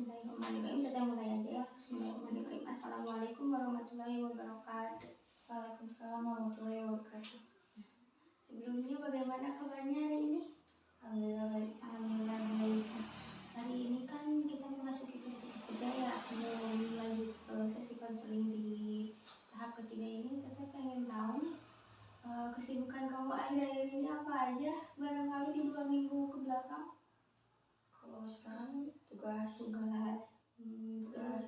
Bismillahirrahmanirrahim. Kita mulai aja ya. Bismillahirrahmanirrahim. Assalamualaikum warahmatullahi wabarakatuh. Waalaikumsalam warahmatullahi wabarakatuh. Sebelumnya bagaimana kabarnya hari ini? Alhamdulillah baik. Alhamdulillah baik. Hari ini kan kita memasuki sesi ketiga ya, sebelum lanjut ke sesi konseling di tahap ketiga ini, kita pengen tahu nih kesibukan kamu akhir-akhir ini apa aja, barangkali di 2 minggu ke belakang. Kalau sekarang tugas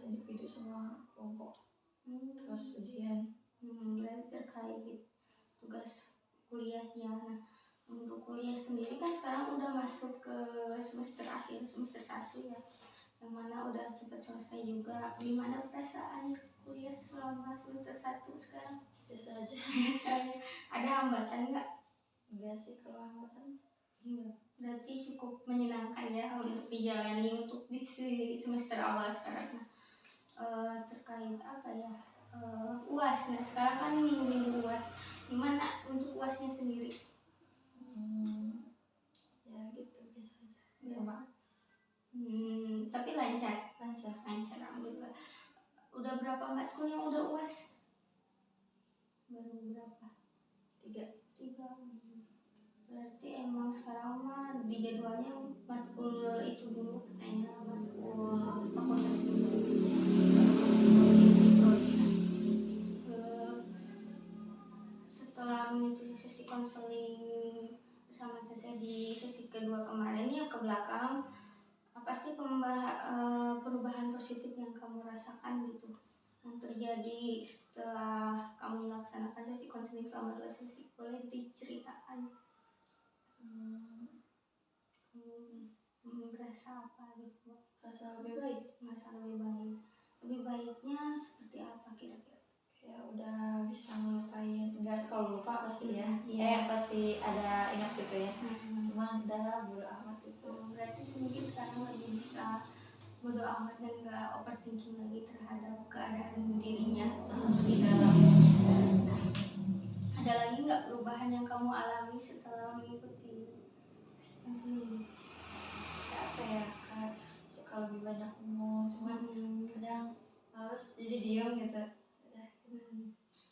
individu sama kelompok, terus ujian. Berarti terkait tugas kuliahnya. Nah, untuk kuliah sendiri kan sekarang udah masuk ke semester akhir, semester 1 ya, yang mana udah cepat selesai juga. Gimana perasaan kuliah selama semester 1 sekarang? Biasa aja. Ada hambatan nggak? Enggak sih kalau hambatan. Iya, berarti cukup menyenangkan ya untuk dijalani untuk di semester awal sekarang. Nah, terkait apa ya, UAS. Nah, sekarang kan minggu-minggu UAS. Gimana untuk UASnya sendiri? Ya gitu, biasa aja. Sama. Tapi lancar. Alhamdulillah. Udah berapa matkul yang udah UAS? Baru berapa? 3. Berarti emang sekarang mah di jadwalnya matkul itu dulu katanya, matkul fakultas dulu. Setelah mengikuti sesi konseling bersama Teteh di sesi kedua kemarin ya ke belakang, apa sih perubahan positif yang kamu rasakan gitu, yang terjadi setelah kamu melaksanakan sesi konseling selama 2 sesi? Boleh diceritakan? Berasa apa gitu? Rasa lebih baik. Lebih baiknya seperti apa kira-kira? Ya udah bisa ngelupain. Enggak, kalau lupa pasti ya. Iya. Pasti ada ingat gitu ya. Cuman udah bodo amat gitu. Berarti mungkin sekarang lagi bisa bodo amat dan gak overthinking lagi terhadap keadaan dirinya di dalam. Ada lagi nggak perubahan yang kamu alami setelah mengikuti konseling? Apa ya, kayak suka lebih banyak ngomong, cuman kadang males jadi diam gitu.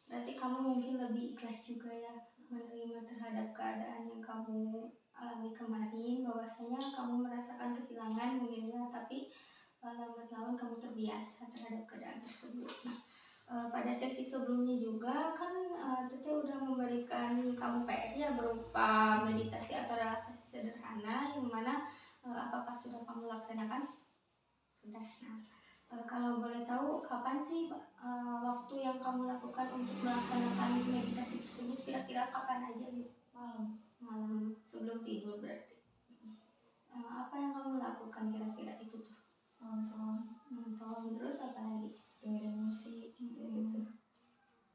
Berarti kamu mungkin lebih ikhlas juga ya menerima terhadap keadaan yang kamu alami kemarin, bahwasanya kamu merasakan kehilangan mungkin ya, tapi lambat laun kamu terbiasa terhadap keadaan tersebut. Nah, pada sesi sebelumnya juga kan Teteh udah memberikan kamu PR ya berupa meditasi atau relaksasi sederhana, yang mana apakah sudah kamu laksanakan? Sudah. Nah, kalau boleh tahu kapan sih waktu yang kamu lakukan untuk melaksanakan meditasi tersebut, kira-kira kapan aja gitu? Malam sebelum tidur berarti. Apa yang kamu lakukan kira-kira itu tuh? Nonton terus apa lagi? Dengerin musik gitu.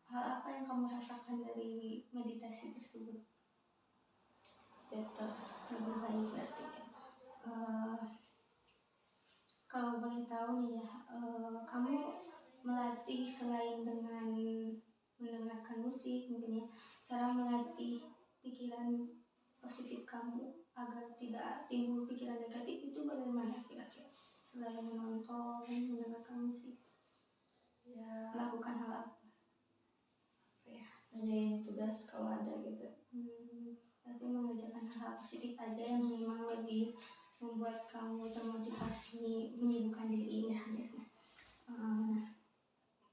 Hal apa yang kamu rasakan dari meditasi tersebut? Better. Lebih baik berarti ya. Kalau boleh tahu nih ya, kamu melatih selain dengan mendengarkan musik mungkin ya, cara melatih pikiran positif kamu agar tidak timbul pikiran negatif itu bagaimana kira-kira? Selain menonton, mendengarkan musik, Ya lakukan hal apa? ngerjain tugas kalau ada gitu. Berarti mengerjakan hal positif aja yang memang lebih membuat kamu termotivasi menyibukkan diri ya.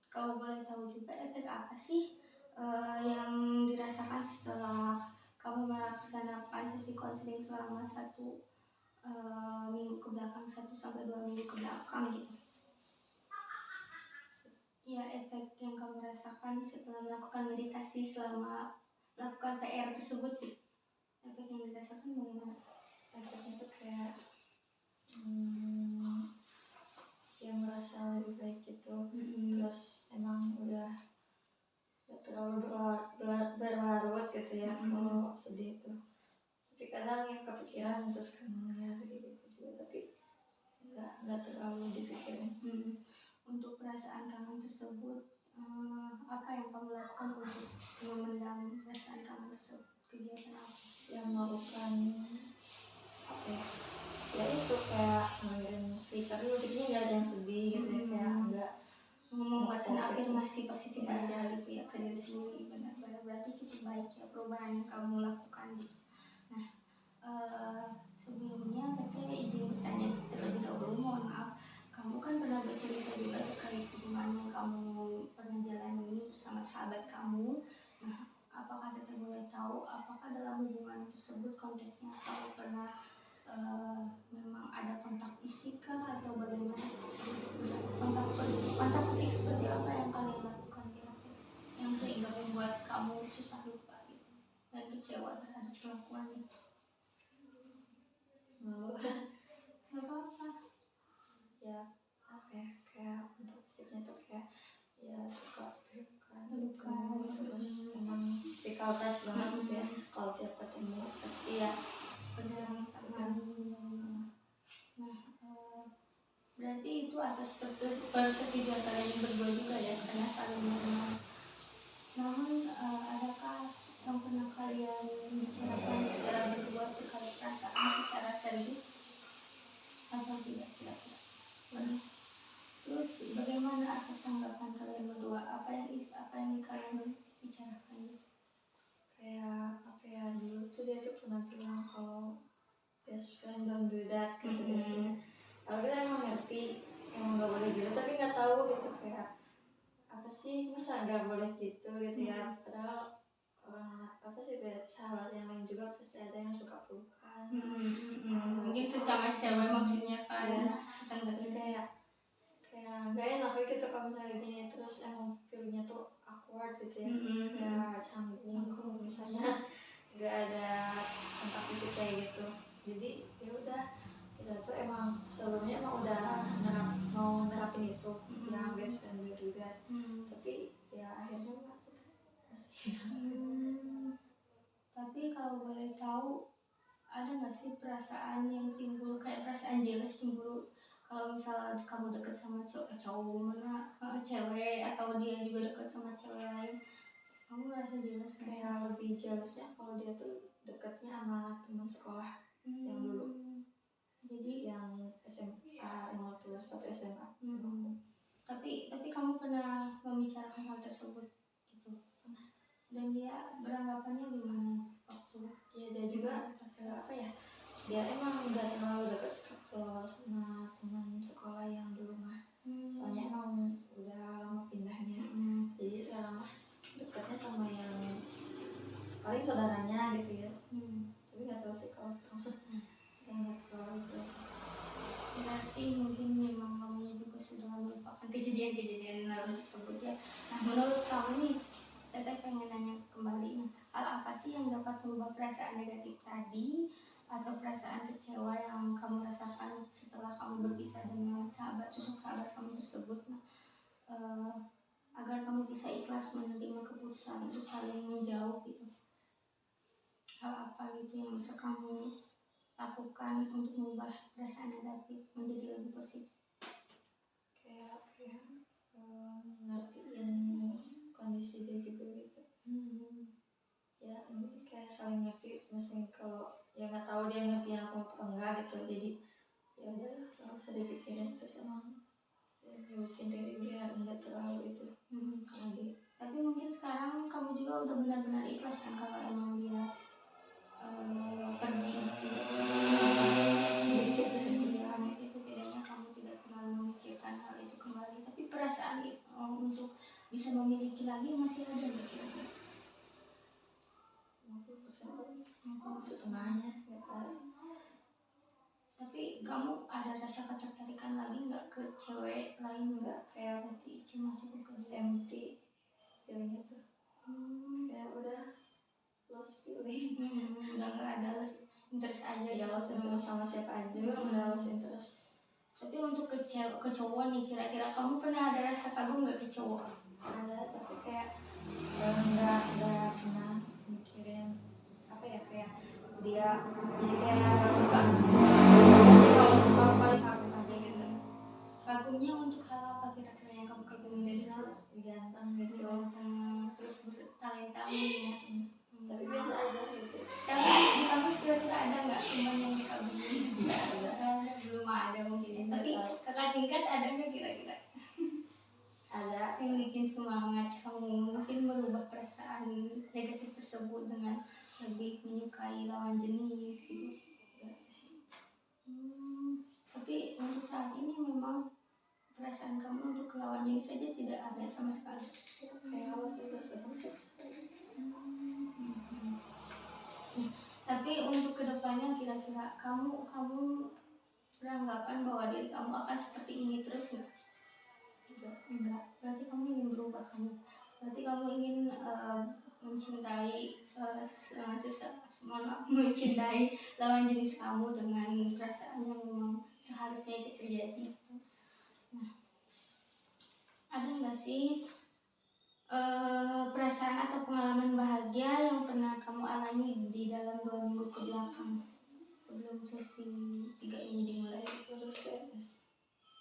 Kalau boleh tahu juga efek apa sih yang dirasakan setelah kamu melaksanakan sesi konseling selama 1 minggu ke belakang, 1 sampai 2 minggu ke belakang gitu? Ya, efek yang kamu rasakan setelah melakukan meditasi selama melakukan PR tersebut gitu. Efek yang dirasakan bagaimana? Efeknya tuh kayak yang merasa lebih baik gitu. Terus emang udah gak terlalu berlarut gitu ya kalau sedih tuh. Tapi kadang yang kepikiran terus kangen ya gitu juga, tapi nggak terlalu dipikirin. Untuk perasaan kangen tersebut, apa yang kamu lakukan untuk memendam perasaan kangen tersebut? Kegiatan apa? Yang melakukan apa ya itu kayak dengerin musik tapi musiknya nggak ada yang sedih gitu ya, kayak nggak membuatkan Oke. afirmasi positif Ya. aja gitu ya ke diri sendiri. Benar-benar berarti cukup baik ya perubahan yang kamu lakukan gitu. Nah, sebelumnya Teteh izin bertanya terlebih dahulu, mohon maaf, kamu kan pernah bercerita juga terkait hubungan yang kamu pernah jalani bersama sahabat kamu. Nah, apakah Teteh boleh tahu apakah dalam hubungan tersebut konteksnya kamu pernah memang ada kontak fisik kah atau bagaimana? Kontak fisik seperti apa yang kalian lakukan kira-kira yang sehingga membuat kamu susah lupa gitu dan kecewa terhadap kelakuannya? malu Gak apa-apa. ya apa ya, kayak untuk fisiknya tuh kayak ya suka pelukan Pelukan. gitu, terus emang physical touch banget gitu ya, kalau tiap ketemu pasti ya Pegang tangan. Nah, berarti itu atas persetujuan kalian berdua juga ya, karena saling mengenal. Namun adakah yang pernah kalian bicarakan secara berdua terkait perasaan secara serius atau tidak kira-kira? Pernah. Terus bagaimana atas tanggapan kalian berdua? Apa yang kalian bicarakan? kayak apa ya, dulu tuh dia tuh pernah bilang kalau best friend don't do that gitu gitu. Kalau kita emang ngerti emang nggak boleh gitu, tapi nggak tahu gitu kayak apa sih, masa nggak boleh gitu gitu ya, padahal apa sih, sahabat yang lain juga pasti ada yang suka pelukan. Mungkin sesama cewek maksudnya kan ya, tapi kayak nggak enak ya gitu kalau misalnya gini, terus emang feelnya tuh awkward gitu ya, kayak canggung kalau misalnya nggak ada kontak fisik kayak gitu. Jadi ya udah, kita tuh emang sebelumnya emang udah mau nerapin itu yang best friend juga, tapi ya akhirnya masih Tapi kalau boleh tahu, ada nggak sih perasaan yang timbul kayak perasaan jealous, cemburu kalau misalnya kamu deket sama cowok mana cewek, atau dia juga deket sama cewek lain, kamu ngerasa jealous nggak sih? kayak lebih jealousnya kalau dia tuh dekatnya sama teman sekolah yang dulu, Jadi yang SMA, yang waktu satu SMA. tapi kamu pernah membicarakan hal tersebut gitu? Dan dia beranggapannya gimana waktu? Ya dia juga apa ya, dia emang nggak terlalu dekat kalau sama teman sekolah yang dulu mah, soalnya emang udah lama pindahnya. Jadi sekarang mah dekatnya sama yang paling saudaranya gitu ya, tapi nggak tahu sih kalau sekarang nggak terlalu itu. Berarti mungkin memang kamu juga sudah melupakan kejadian-kejadian lalu tersebut ya. Nah, menurut kamu nih, Teteh pengen nanya kembali, hal apa sih yang dapat merubah perasaan negatif tadi atau perasaan kecewa yang kamu rasakan setelah kamu berpisah dengan sosok sahabat kamu tersebut? Nah, agar kamu bisa ikhlas menerima keputusan untuk saling menjauh gitu. Hal apa gitu yang bisa kamu lakukan untuk mengubah perasaan negatif menjadi lebih positif? Kayak apa ya, ngertiin kondisi dia juga gitu. Ya ini kayak saling ngerti, mesti kalau ya nggak tahu dia ngerti aku atau enggak gitu, jadi ya udah nggak usah dipikirin, terus emang ya nyuruhin diri dia enggak terlalu itu lagi. Tapi mungkin sekarang kamu juga udah benar-benar ikhlas kan kalau emang dia pergi gitu. Ya, mungkin setidaknya kamu tidak terlalu memikirkan hal itu kembali, tapi perasaan untuk bisa memiliki lagi masih ada nggak kira-kira? 50% setengahnya nggak tahu. Tapi kamu ada rasa ketertarikan lagi nggak ke cewek lain? Nggak, kayak Berarti cuma cukup ke dia. empty feelingnya tuh, kayak udah lost feeling. Udah nggak ada lost interest aja Ya gitu. lost interest sama siapa aja udah lost interest. Tapi untuk ke cowok nih, kira-kira kamu pernah ada rasa kagum nggak ke cowok? Ada, tapi kayak nggak pernah mikirin apa ya, kayak dia jadi kayak nggak suka sih, kalau suka paling kagum aja gitu. Kagumnya untuk hal apa kira-kira yang kamu kagumi dari cowok? Ganteng gitu, Terus bertalenta ya. tapi biasa aja gitu. Tapi di kampus kira-kira ada nggak teman yang dikagumi? Nggak ada. Belum ada mungkin ya. Tapi negatif tersebut dengan lebih menyukai lawan jenis gitu? Enggak sih. Tapi untuk saat ini memang perasaan kamu untuk lawan jenis saja tidak ada sama sekali. Kayak apa sih terus sih. Tapi untuk kedepannya kira-kira kamu beranggapan bahwa diri kamu akan seperti ini terus nggak? Enggak. Berarti kamu ingin berubah kamu. Berarti kamu ingin mencintai mencintai lawan jenis kamu dengan perasaan yang memang seharusnya itu terjadi. Nah, ada nggak sih perasaan atau pengalaman bahagia yang pernah kamu alami di dalam 2 minggu ke belakang sebelum sesi 3 ini dimulai? Lulus PNS.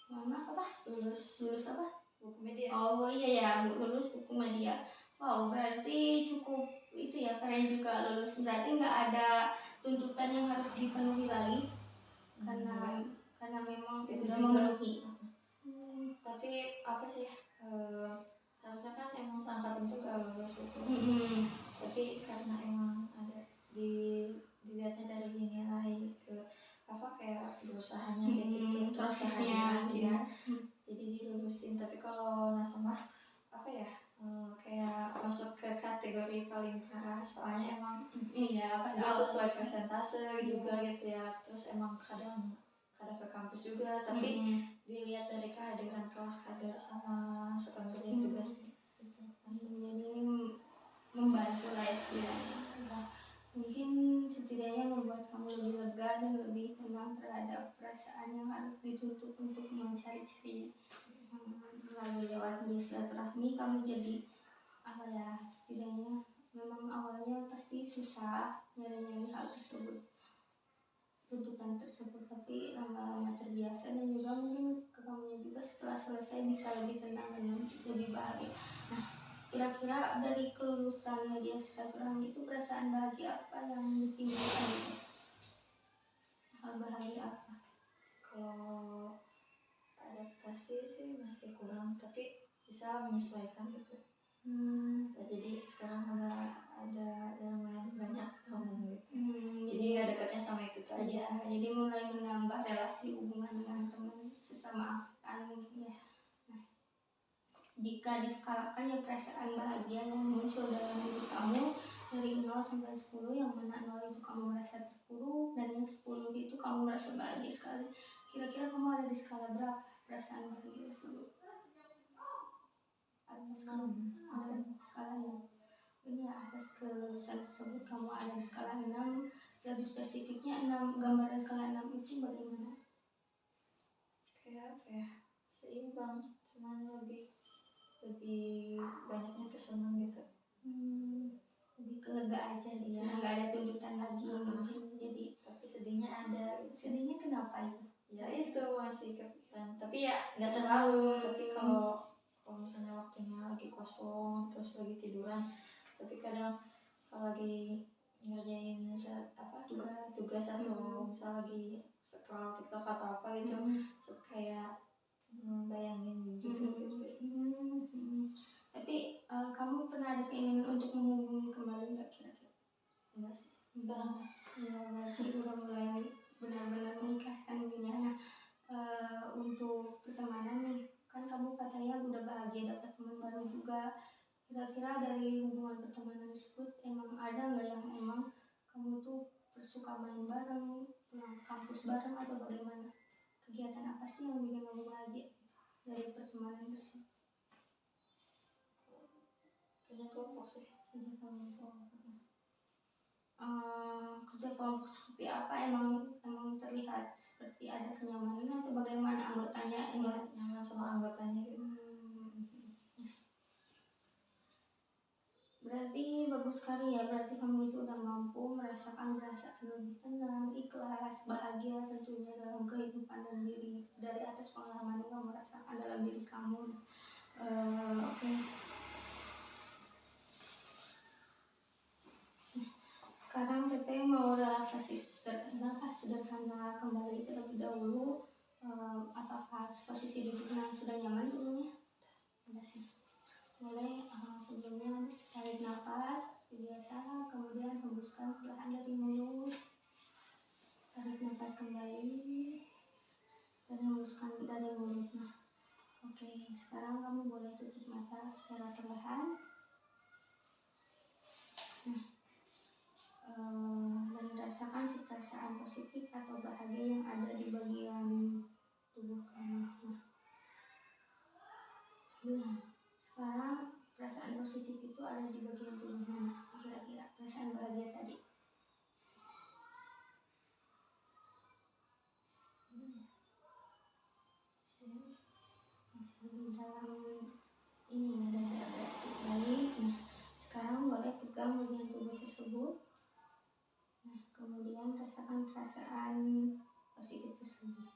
Mama apa? Lulus apa? Buku media. Oh iya ya, lulus buku media. Wow, berarti cukup itu ya, keren juga lulus. Berarti nggak ada tuntutan yang harus dipenuhi lagi karena memang itu sudah juga memenuhi. Tapi apa sih, harusnya kan emang seangkatan tuh gak lulus itu. Tapi karena emang ada dilihatnya dari nilai ke apa kayak berusahanya kayak gitu, prosesnya ya. Jadi dilulusin. Tapi kalau nasabah apa ya, kayak masuk ke kategori paling parah, soalnya emang iya pas gak sesuai persentase juga gitu ya. Terus emang kadang ke kampus juga, tapi dilihat dari kehadiran kelas kader sama suka ngerjain tugas gitu. Jadi membantu lah istilahnya. Mungkin setidaknya membuat kamu lebih lega dan lebih tenang terhadap perasaan yang harus dituntut untuk mencari-cari melalui lewat media silaturahmi. Kamu jadi apa ya, setidaknya memang awalnya pasti susah nyari hal tersebut, tuntutan tersebut, tapi lama-lama terbiasa dan juga mungkin ke kamunya juga setelah selesai bisa lebih tenang dan lebih bahagia. Nah, kira-kira dari kelulusan media silaturahmi itu perasaan bahagia apa yang ditimbulkan itu? Hal bahagia apa? Kalau adaptasi sih masih kurang, tapi bisa menyesuaikan gitu. Ya, jadi sekarang udah ada lumayan banyak teman gitu. Jadi nggak dekatnya sama itu aja. Ya, jadi mulai menambah relasi hubungan dengan teman sesama angkatan ya. Nah, jika diskalakan ya perasaan bahagia yang muncul dalam diri kamu dari 0 sampai 10, yang mana 0 itu kamu merasa terpuruk dan yang 10 itu kamu merasa bahagia sekali. Kira-kira kamu ada di skala berapa perasaan bahagia tersebut? Atas ada di skala 6. Ini ya, atas kelulusan tersebut kamu ada di skala 6. Lebih spesifiknya 6, gambaran skala 6 itu bagaimana? Kayak apa ya, seimbang, cuman lebih banyaknya kesenang gitu. Lebih ke lega aja gitu ya, nggak ada tuntutan lagi jadi. Tapi sedihnya ada gitu. Sedihnya kenapa itu? Ya itu masih kepikiran, tapi ya nggak terlalu. Tapi kalau misalnya waktunya lagi kosong terus lagi tiduran, tapi kadang kalau lagi ngerjain tugas atau misal lagi scroll TikTok atau apa gitu, kayak bayangin juga gitu. Tapi kamu pernah ada keinginan untuk menghubungi kembali nggak kira-kira? Enggak sih. Sekarang ya berarti udah mulai benar-benar mengikhlaskan mungkin ya. Nah, untuk pertemanan nih, kan kamu katanya udah bahagia dapat teman baru juga. Kira-kira dari hubungan pertemanan tersebut emang ada nggak yang emang kamu tuh suka main bareng, pulang kampus bareng, atau bagaimana? Kegiatan apa sih yang bikin kamu bahagia dari pertemanan tersebut? kerja kelompok sih. Kerja kelompok. Kerja kelompok seperti apa? Emang terlihat seperti ada kenyamanan atau bagaimana anggotanya? Iya, nyaman sama anggotanya gitu. Berarti bagus sekali ya, berarti kamu itu udah mampu merasakan lebih tenang, ikhlas, bahagia tentunya dalam kehidupan dan diri dari atas pengalaman yang kamu rasakan dalam diri kamu. Oke. Sekarang Teteh mau relaksasi sederhana kembali terlebih dahulu. Apakah posisi duduknya sudah nyaman sebelumnya? Boleh sebelumnya tarik nafas, biasa. Kemudian hembuskan perlahan dari mulut, tarik nafas kembali dan hembuskan dari mulut. Nah, oke, sekarang kamu boleh tutup mata secara perlahan. Nah, dan rasakan si perasaan positif atau bahagia yang ada di bagian tubuh kamu. Nah, sekarang perasaan positif itu ada di bagian tubuh mana? Kira-kira perasaan bahagia tadi. Masih di dalam ini ada baik. Nah, sekarang boleh pegang bagian tubuh tersebut. Nah, kemudian rasakan perasaan positif tersebut.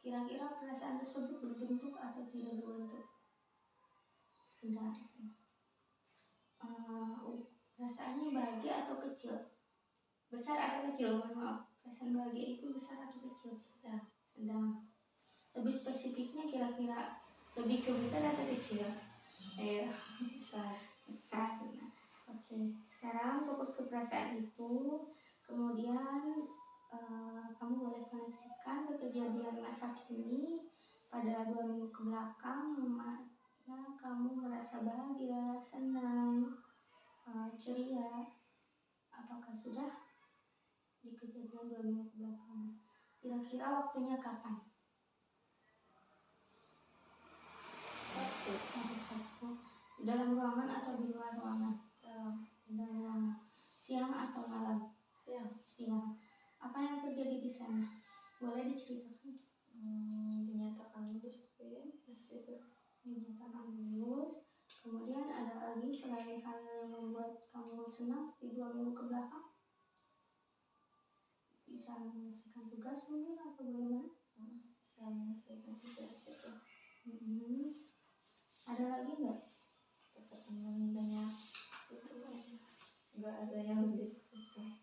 Kira-kira perasaan tersebut berbentuk atau tidak berbentuk? Sudah. Perasaannya bahagia atau kecil? Besar atau kecil? Mohon maaf. Perasaan bahagia itu besar atau kecil? Sedang. Lebih spesifiknya kira-kira lebih ke besar atau kecil? Besar. Nah, oke. Sekarang fokus ke perasaan itu. Kemudian kamu boleh koneksikan ke kejadian masa kini pada 2 minggu ke belakang yang mana kamu merasa bahagia, senang, ceria. Apakah sudah di kejadian 2 minggu ke belakang? Kira-kira waktunya kapan? Hari Sabtu. Di dalam ruangan atau di luar ruangan? Di dalam ruangan. Siang atau malam? Siang. Apa yang terjadi di sana? Boleh diceritakan? Dinyatakan lulus itu. Dinyatakan lulus. Kemudian ada lagi selain hal yang membuat kamu senang di 2 minggu ke belakang? Bisa menyelesaikan tugas mungkin atau bagaimana? Bisa menyelesaikan tugas itu. Ada lagi nggak? Teman banyak itu aja, nggak ada yang lebih spesial.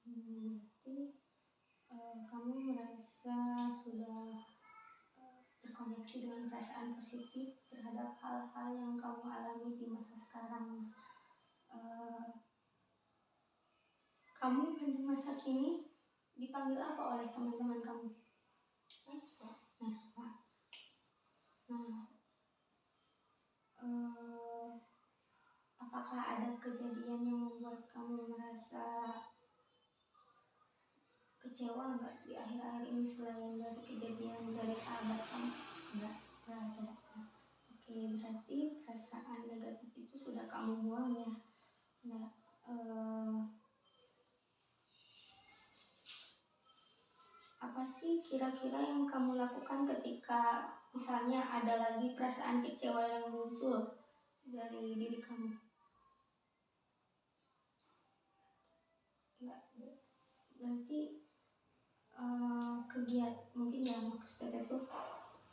Berarti kamu merasa sudah terkoneksi dengan perasaan positif terhadap hal-hal yang kamu alami di masa sekarang. Kamu pada masa kini dipanggil apa oleh teman-teman kamu? Naspa. Nah, apakah ada kejadian yang membuat kamu merasa kecewa nggak di akhir-akhir ini selain dari kejadian dari sahabat kamu? Nggak ada. Oke, berarti perasaan negatif itu sudah kamu buang ya. Nah, apa sih kira-kira yang kamu lakukan ketika misalnya ada lagi perasaan kecewa yang muncul dari diri kamu? Enggak. Berarti kegiatan mungkin ya, maksudnya itu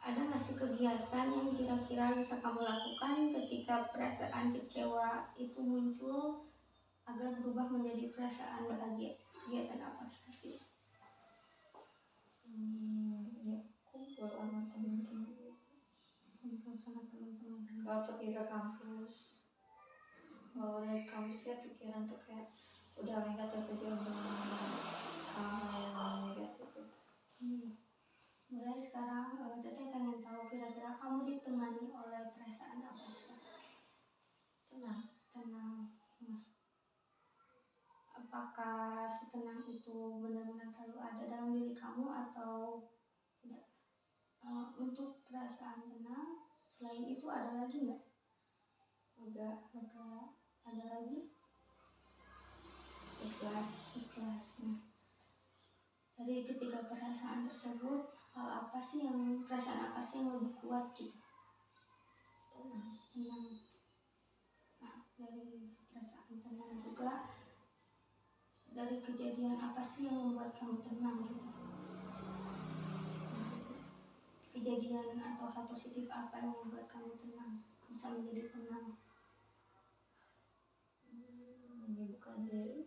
ada nggak sih kegiatan yang kira-kira bisa kamu lakukan ketika perasaan kecewa itu muncul agar berubah menjadi perasaan bahagia? Kegiatan apa kira-kira? Ya kumpul sama teman-teman. Kalau pergi ke kampus, kalau dari kampus ya pikiran tuh kayak udah nggak terpikir hal-hal yang negatif itu. Mulai sekarang Teteh pengen tahu kira-kira kamu ditemani oleh perasaan apa sekarang? Tenang. Nah, apakah setenang itu benar-benar selalu ada dalam diri kamu atau tidak? Untuk perasaan tenang selain itu ada lagi nggak? Ada lagi? Ikhlas. Nah, dari ketiga perasaan tersebut, perasaan apa sih yang lebih kuat gitu? Tenang. Nah, dari perasaan tenang juga, dari kejadian apa sih yang membuat kamu tenang gitu? Kejadian atau hal positif apa yang membuat kamu tenang, bisa menjadi tenang? Menyibukkan diri.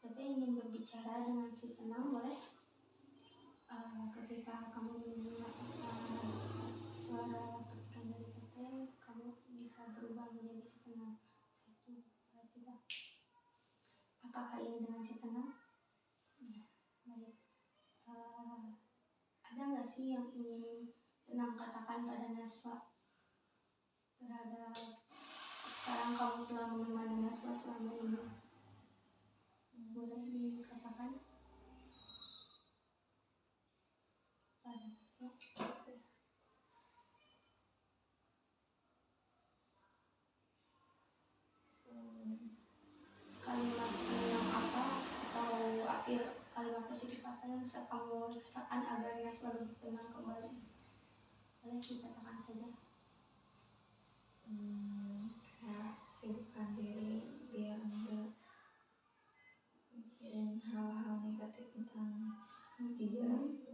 Teteh ingin berbicara dengan si tenang, boleh? Ketika kamu mendengar suara ketikan dari si tenang. 1, 2, 3. Apakah ini dengan si tenang? Nah, baik. Ada nggak sih yang ingin tenang katakan pada Naswa terhadap sekarang kamu telah menemani Naswa selama ini? Boleh dikatakan pada Naswa. Kalimat yang apa atau kalimat positif apa yang bisa kamu rasakan agar Naswa lebih tenang kembali? Boleh dikatakan saja. Kayak sibukkan diri biar enggak mikirin hal-hal negatif tentang dia gitu.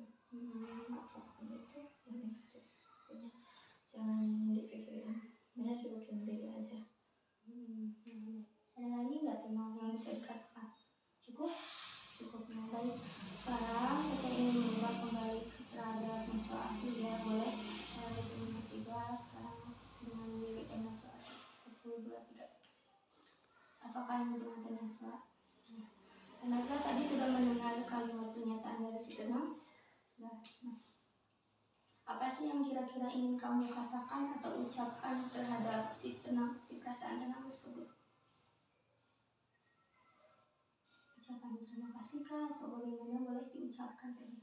Apapun itu yang negatif pokoknya jangan dipikirin, hanya sibukin diri aja. Ada lagi nggak tenang yang bisa dikatakan? Cukup baik. Sekarang kita ingin mengubah kembali terhadap Naswa asli ya, boleh. Hitung ketiga sekarang dengan lirik Naswa asli. 1, 2, 3. Apakah yang dengan Naswa? Naswa tadi sudah mendengar kalimat pernyataan dari si tenang. Nah, apa sih yang kira-kira ingin kamu katakan atau ucapkan terhadap si tenang, si perasaan tenang tersebut? Ucapan terima kasih kah atau bagaimana, boleh diucapkan saja.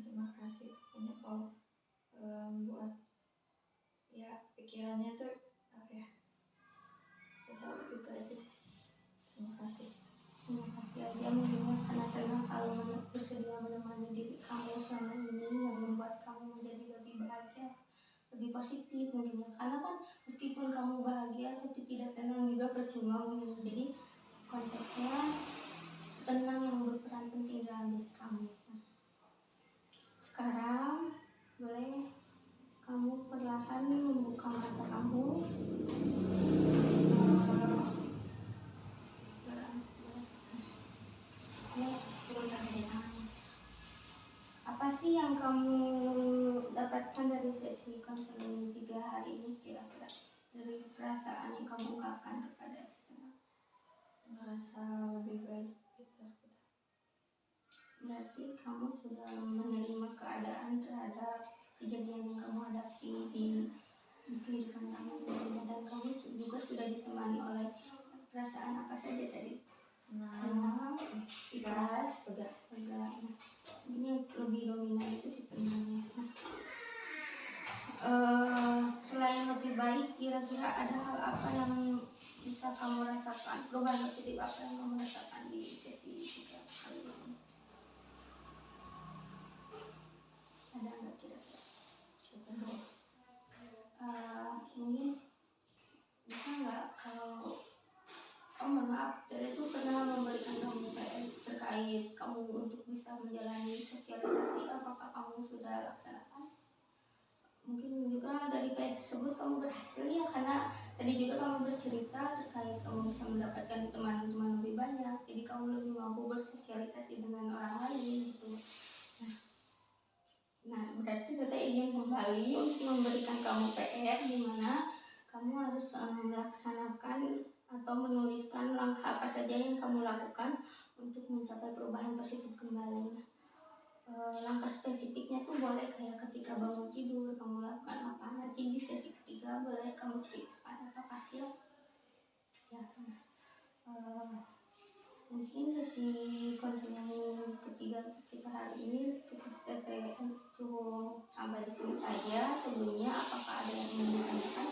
Terima kasih pokoknya kalau buat ya pikirannya tuh apa ya, kita gitu aja. Terima kasih Aja mungkin karena tenang selalu bersedia menemani diri kamu selama ini yang membuat kamu menjadi lebih bahagia, lebih positif mungkin ya. Karena kan meskipun kamu bahagia tapi tidak tenang juga percuma mungkin. Jadi konteksnya tenang yang berperan penting dalam diri kamu. Sekarang boleh kamu perlahan membuka mata kamu. Apa sih yang kamu dapatkan dari sesi konseling 3 hari ini kira-kira, dari perasaan yang kamu ungkapkan kepada si tenang? ngerasa lebih baik gitu. Berarti kamu sudah menerima keadaan terhadap kejadian yang kamu hadapi di kehidupan kamu, dan kamu juga sudah ditemani oleh perasaan apa saja tadi? Tenang, ikhlas, lega. Ini lebih dominan itu si tenangnya. Selain lebih baik, kira-kira ada hal apa yang bisa kamu rasakan, perubahan positif apa yang kamu rasakan di sesi 3 kali ini? Ada nggak kira-kira? Mungkin bisa nggak kalau mohon maaf, dari itu pernah memberikan kamu PR terkait kamu untuk bisa menjalani sosialisasi, apakah kamu sudah laksanakan? Mungkin juga dari PR tersebut kamu berhasil ya, karena tadi juga kamu bercerita terkait kamu bisa mendapatkan teman-teman lebih banyak, jadi kamu lebih mampu bersosialisasi dengan orang lain gitu. Nah berarti saya ingin kembali untuk memberikan kamu PR di mana kamu harus melaksanakan atau menuliskan langkah apa saja yang kamu lakukan untuk mencapai perubahan positif kembali. Langkah spesifiknya tuh boleh kayak ketika bangun tidur kamu lakukan apa, nanti di sesi ketiga boleh kamu ceritakan atau kasih ya. Mungkin sesi konseling ketiga kita hari ini cukup sampai di sini saja. Sebelumnya apakah ada yang ingin ditanyakan?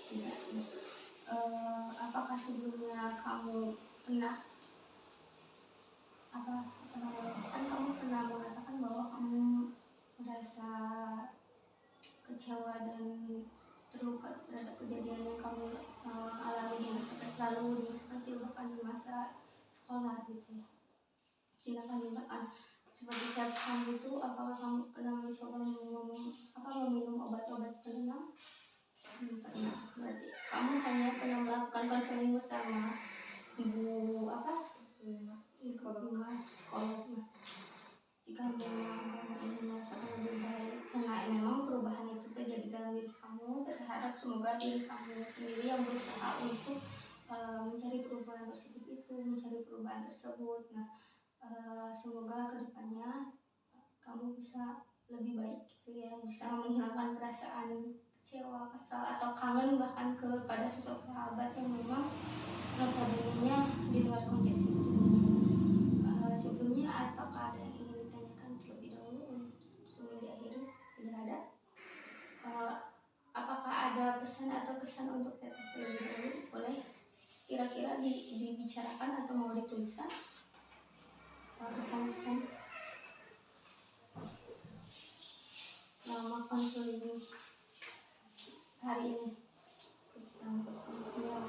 Tidak. Apakah sebelumnya kamu pernah kan kamu pernah mengatakan bahwa kamu merasa kecewa dan terluka terhadap kejadian yang kamu alami di masa lalu, seperti bahkan di masa sekolah gitu ya. Tindakan seperti self harm itu, apakah kamu pernah mencoba meminum obat-obat penenang? Pernah. Berarti kamu hanya pernah melakukan konseling bersama ibu psikolog. Jika memang kamu ingin merasakan lebih baik, karena memang perubahan itu terjadi dalam diri kamu. Tete harap semoga diri kamu sendiri yang berusaha untuk mencari perubahan positif itu, mencari perubahan tersebut. Nah, semoga kedepannya kamu bisa lebih baik gitu ya, bisa menghilangkan perasaan kecewa, kesal, atau kangen bahkan kepada sosok sahabat yang memang notabene di luar konteks itu. Sebelumnya apakah ada yang ingin ditanyakan terlebih dahulu sebelum diakhiri? Tidak ada. Apakah ada pesan atau kesan untuk Teteh terlebih dahulu? Boleh kira-kira dibicarakan atau mau dituliskan pesan-pesan selama konseling hari ini? Pesan-pesan Ya.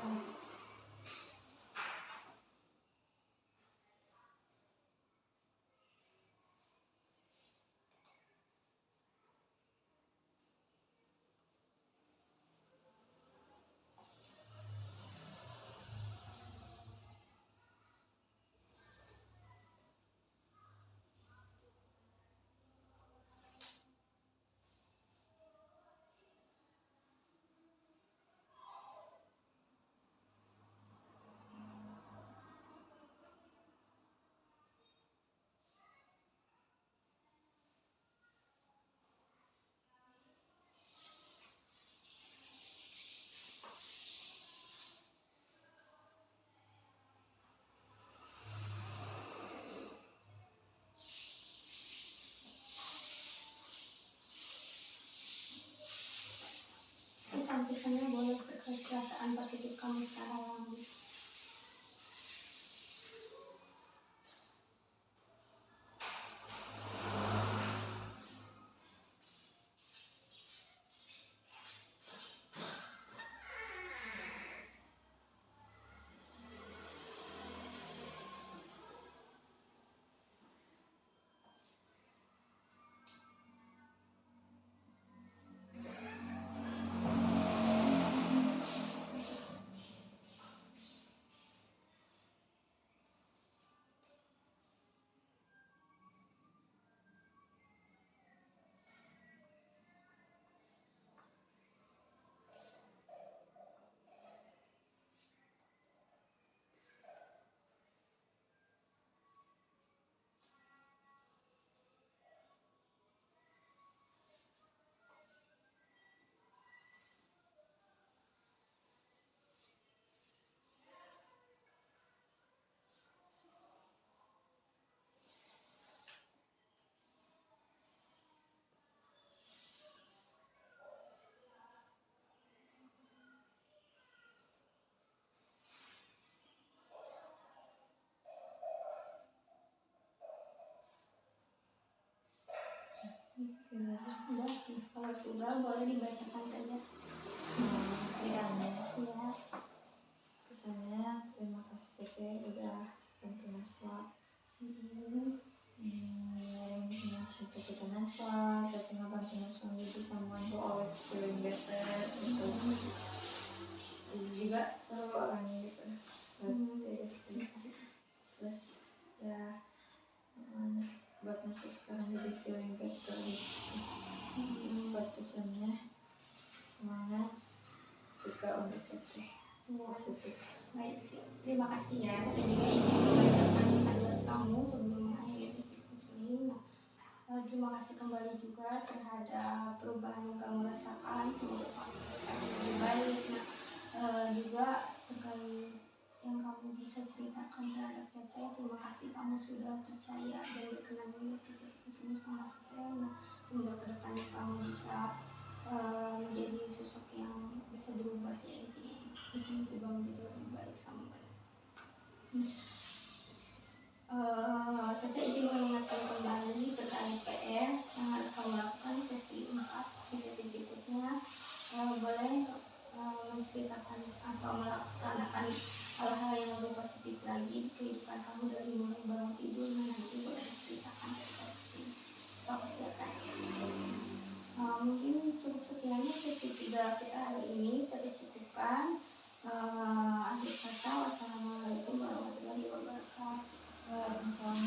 Pesan-pesannya boleh terkait perasaan positif kamu sekarang. Udah, kalau sudah boleh dibacakan saja. Pesannya Ya. Pesannya terima kasih Teteh udah bantu Naswa. Yang cerita kita Naswa, Teteh ngebantu Naswa jadi someone who always feeling better gitu. Juga selalu orangnya gitu. Terus ya buat Naswa sekarang jadi feeling better gitu. Terus buat pesannya semangat juga untuk Teteh positif. Baik sih, terima kasih ya. Teteh juga ingin membacakan pesan buat kamu sebelum mengakhiri sesi ini. Nah, terima kasih kembali juga terhadap perubahan yang kamu rasakan. Semoga kamu lebih baik. Nah, juga terkait yang kamu bisa ceritakan terhadap Teteh, terima kasih kamu sudah percaya dan berkenan mengikuti sesi ini sama Teteh. Nah, semoga kedepannya kamu bisa menjadi sosok yang bisa berubah ya, intinya bisa berubah menjadi lebih baik sama baik. Teteh ingin mengingatkan kembali terkait PR yang harus kamu lakukan di sesi 4 di sesi berikutnya. Boleh menceritakan atau melaksanakan hal-hal yang lebih positif lagi di kehidupan kamu dari mulai bangun tidur. Nanti boleh diceritakan terkait sesi apa silakan. Mungkin cukup sekiannya sesi 3 kita hari ini. Teteh cukupkan. Akhir kata, wassalamualaikum warahmatullahi wabarakatuh. Waalaikumsalam